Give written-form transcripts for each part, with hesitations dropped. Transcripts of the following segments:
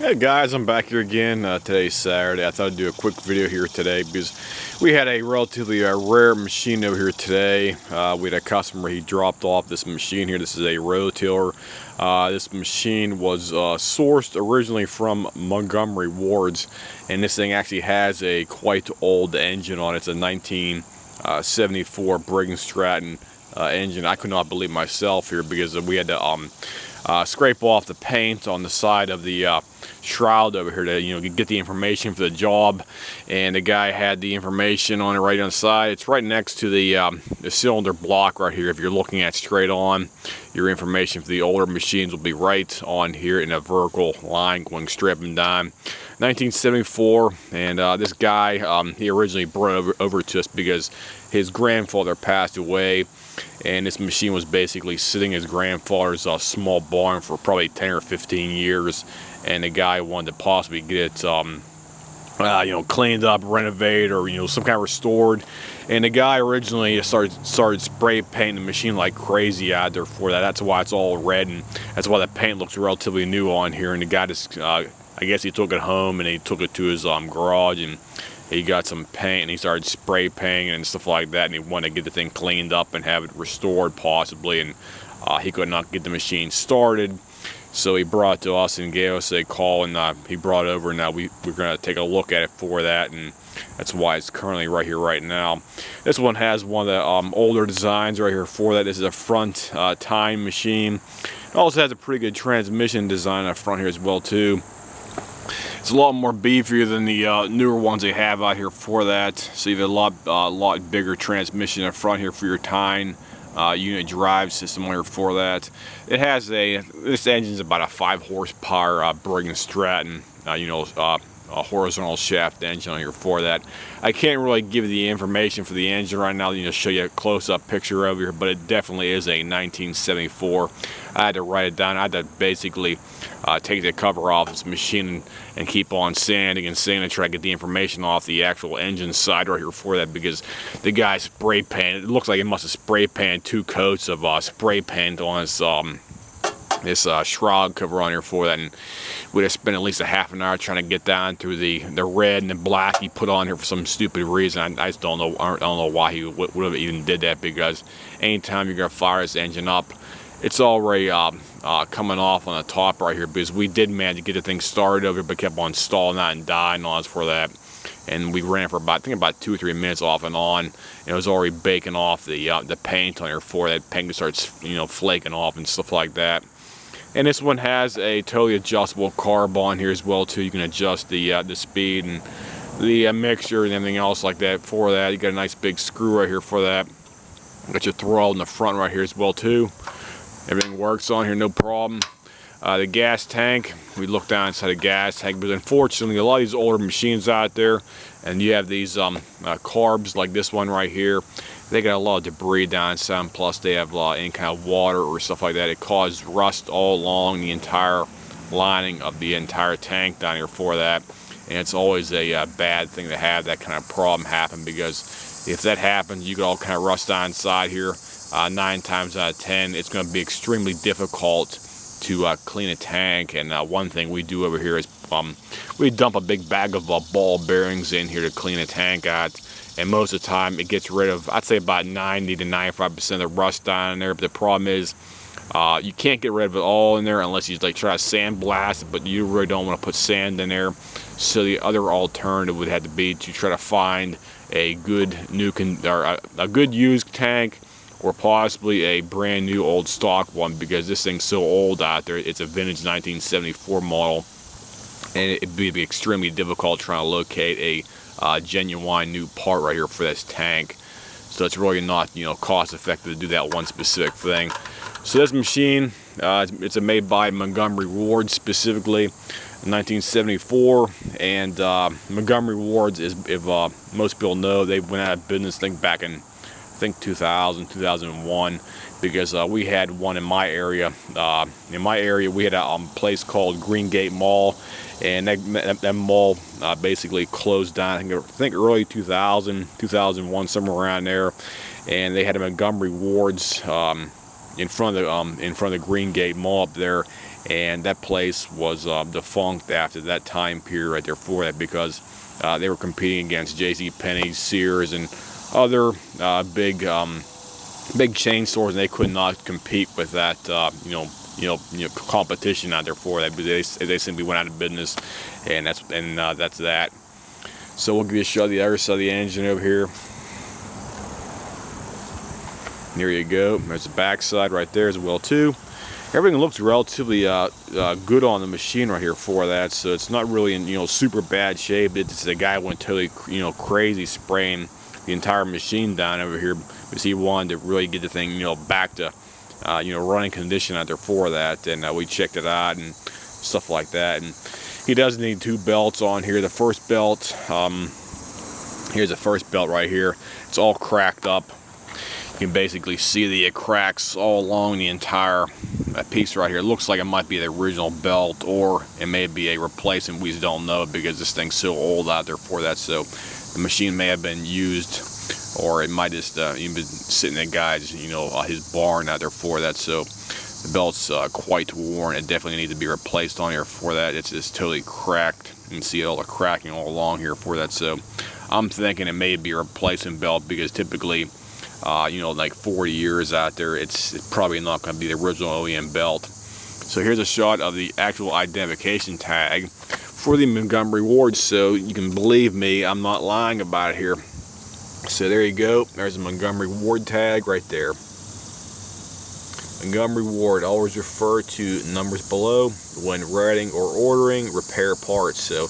Hey guys, I'm back here again. Today's Saturday. I thought I'd do a quick video here today because we had a relatively rare machine over here today. We had a customer, he dropped off this machine here. This is a rototiller. This machine was sourced originally from Montgomery Ward's, and this thing actually has a quite old engine on it. It's a 1974 Briggs & Stratton engine. I could not believe myself here because we had to scrape off the paint on the side of the shroud over here to get the information for the job, and the guy had the information on it right on the side. It's right next to the cylinder block right here. If you're looking at straight on, your information for the older machines will be right on here in a vertical line going straight up and down. 1974, and this guy, he originally brought it over to us because his grandfather passed away, and this machine was basically sitting in his grandfather's small barn for probably 10 or 15 years, and the guy wanted to possibly get it cleaned up, renovated, or some kind of restored. And the guy originally started spray painting the machine like crazy out there for that. That's why it's all red, and that's why the paint looks relatively new on here. And the guy just I guess he took it home and he took it to his garage, and he got some paint and he started spray painting and stuff like that, and he wanted to get the thing cleaned up and have it restored possibly, and he could not get the machine started. So he brought it to us and gave us a call, and he brought it over, and now we're going to take a look at it for that, and that's why it's currently right here right now. This one has one of the older designs right here for that. This is a front time machine. It also has a pretty good transmission design up front here as well too. It's a lot more beefier than the newer ones they have out here for that. So you have a lot bigger transmission up front here for your time unit drive system here for that. It has this engine's about a 5 horsepower Briggs & Stratton, a horizontal shaft engine on here for that. I can't really give you the information for the engine right now, show you a close-up picture of here, but it definitely is a 1974. I had to write it down. I had to basically take the cover off this machine and keep on sanding and sanding to try to get the information off the actual engine side right here for that, because the guy spray painted. It looks like he must have spray painted 2 coats of spray paint on this shroud cover on here for that, and we'd have spent at least a half an hour trying to get down through the red and the black he put on here for some stupid reason. I just don't know. I don't know why he would have even did that, because anytime you're gonna fire this engine up, it's already coming off on the top right here, because we did manage to get the thing started over here, but kept on stalling out and dying on us for that. And we ran for about 2 or 3 minutes off and on, and it was already baking off the paint on here for that. Paint starts flaking off and stuff like that. And this one has a totally adjustable carb on here as well too. You can adjust the speed and the mixture and everything else like that for that. You got a nice big screw right here for that. Got your throttle in the front right here as well too. Everything works on here, no problem. The gas tank, we look down inside the gas tank, but unfortunately a lot of these older machines out there, and you have these carbs like this one right here, they got a lot of debris down inside, and plus they have any kind of water or stuff like that. It causes rust all along the entire lining of the entire tank down here for that, and it's always a bad thing to have that kind of problem happen, because if that happens, you get all kind of rust down inside here. 9 times out of 10, it's going to be extremely difficult to clean a tank. And one thing we do over here is we dump a big bag of ball bearings in here to clean a tank out, and most of the time it gets rid of, I'd say, about 90 to 95% of the rust down in there. But the problem is you can't get rid of it all in there unless you try to sandblast it, but you really don't want to put sand in there. So the other alternative would have to be to try to find a good new a good used tank, or possibly a brand new old stock one, because this thing's so old out there. It's a vintage 1974 model, and it'd be extremely difficult trying to locate a genuine new part right here for this tank. So it's really not cost effective to do that one specific thing. So this machine, it's made by Montgomery Ward specifically, 1974, and Montgomery Ward's is, if most people know, they went out of business, I think back in, I think 2001, because we had one in my area. We had a place called Green Gate Mall, and that mall basically closed down. I think early 2000, 2001, somewhere around there. And they had a Montgomery Ward's in front of the Green Gate Mall up there, and that place was defunct after that time period right there for that, because they were competing against JCPenney, Sears, and other big chain stores, and they could not compete with that competition out there for that. They simply went out of business, and that's that. So we'll give you a shot of the other side of the engine over here. There you go. There's the back side right there as well too. Everything looks relatively good on the machine right here for that. So it's not really in super bad shape. It's the guy went totally crazy spraying the entire machine down over here because he wanted to really get the thing back to running condition out there for that. And we checked it out and stuff like that. And he does need 2 belts on here. The first belt, here's the first belt right here. It's all cracked up. You can basically see the cracks all along the entire piece right here. It looks like it might be the original belt, or it may be a replacement. We just don't know because this thing's so old out there for that. So the machine may have been used, or it might just even been sitting in a guy's his barn out there for that. So the belt's quite worn. It definitely needs to be replaced on here for that. It's just totally cracked. You can see all the cracking all along here for that. So I'm thinking it may be a replacement belt, because typically like 40 years out there, it's probably not going to be the original OEM belt. So here's a shot of the actual identification tag for the Montgomery Ward, so you can believe me, I'm not lying about it here. So there you go, there's the Montgomery Ward tag right there. Montgomery Ward, always refer to numbers below when writing or ordering repair parts. So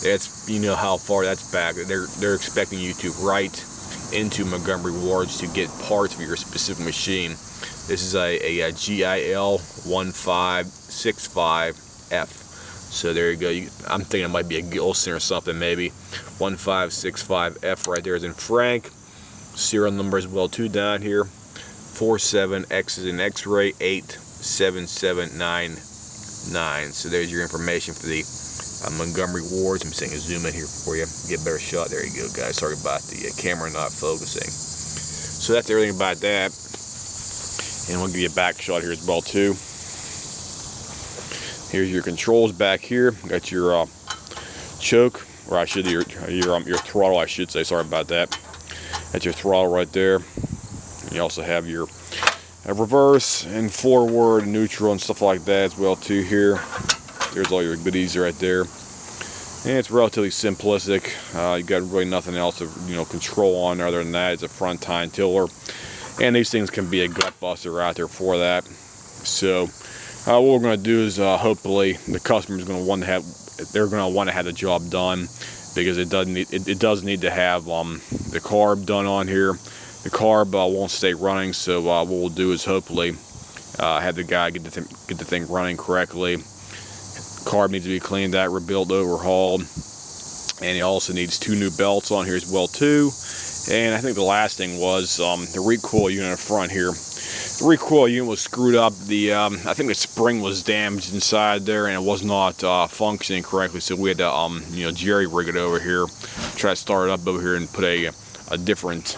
that's, how far that's back. They're expecting you to write into Montgomery Wards to get parts for your specific machine. This is a GIL 1565F. So there you go. I'm thinking it might be a Gilson or something, maybe. 1565F right there is in Frank. Serial number as well too down here. 47X is in X-ray 87799. So there's your information for the Montgomery Wards. I'm saying a zoom in here for you, get a better shot. There you go, guys. Sorry about the camera not focusing. So that's everything about that, and we'll give you a back shot here as well too. Here's your controls back here. Got your choke, or I should your throttle, I should say. Sorry about that. That's your throttle right there. You also have your reverse and forward, neutral, and stuff like that as well too here. There's all your goodies right there, and it's relatively simplistic. You got really nothing else to control on other than that. It's a front tine tiller, and these things can be a gut buster out there for that. So what we're going to do is hopefully the customer's going to want to have the job done, because it does need to have the carb done on here. The carb won't stay running, so what we'll do is hopefully have the guy get the thing running correctly. Carb needs to be cleaned out, rebuilt, overhauled, and he also needs 2 new belts on here as well too. And I think the last thing was the recoil unit in front here. The recoil unit was screwed up. I think the spring was damaged inside there, and it was not functioning correctly. So we had to jerry rig it over here, try to start it up over here, and put a different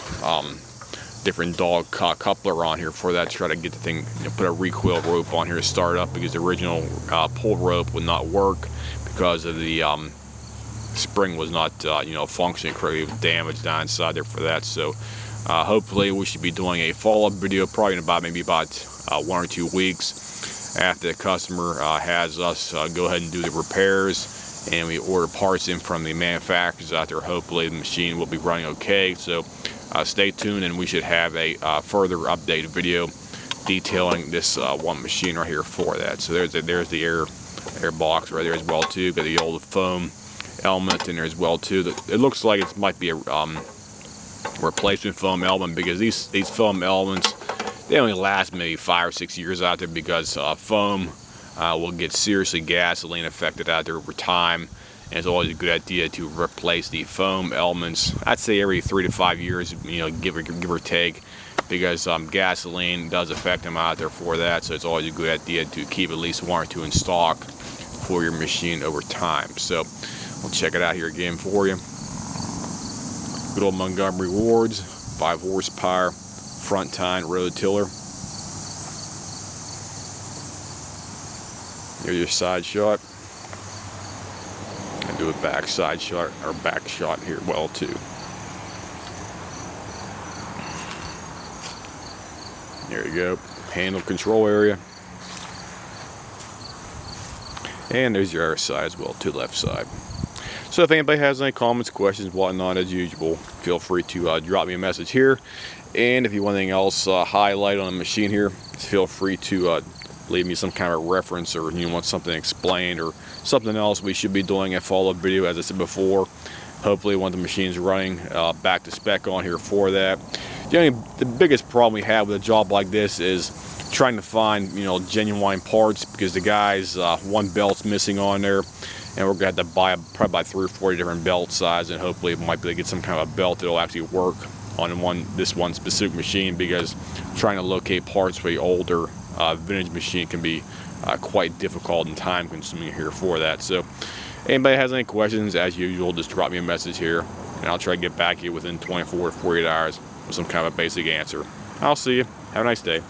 dog coupler on here for that, to try to get the thing, put a recoil rope on here to start up, because the original pull rope would not work because of the spring was not functioning correctly. It was damaged down inside there for that. So hopefully we should be doing a follow-up video probably in maybe about 1 or 2 weeks after the customer has us go ahead and do the repairs, and we order parts in from the manufacturers out there. Hopefully the machine will be running okay. So stay tuned, and we should have a further updated video detailing this one machine right here for that. So there's the air box right there as well too. Got the old foam element in there as well too. It looks like it might be a replacement foam element, because these foam elements, they only last maybe 5 or 6 years out there, because foam will get seriously gasoline affected out there over time. And it's always a good idea to replace the foam elements, I'd say every 3 to 5 years, give or take, because gasoline does affect them out there for that. So it's always a good idea to keep at least 1 or 2 in stock for your machine over time. So we'll check it out here again for you. Good old Montgomery Wards, 5 horsepower, front tine rototiller. Here's your side shot. And do a back side shot, or back shot here well too. There you go. Handle control area. And there's your other side as well, to the left side. So if anybody has any comments, questions, whatnot, as usual, feel free to drop me a message here. And if you want anything else highlighted on the machine here, feel free to leave me some kind of reference, or you want something explained or something else we should be doing a follow-up video, as I said before. Hopefully when the machine's running back to spec on here for that. The biggest problem we have with a job like this is trying to find, genuine parts, because the guys, one belt's missing on there, and we're gonna have to probably buy 3 or 4 different belt sizes, and hopefully we might be able to get some kind of a belt that'll actually work on this one specific machine, because trying to locate parts for the older vintage machine can be quite difficult and time consuming here for that. So anybody has any questions, as usual, just drop me a message here, and I'll try to get back to you within 24 to 48 hours with some kind of a basic answer. I'll see you. Have a nice day.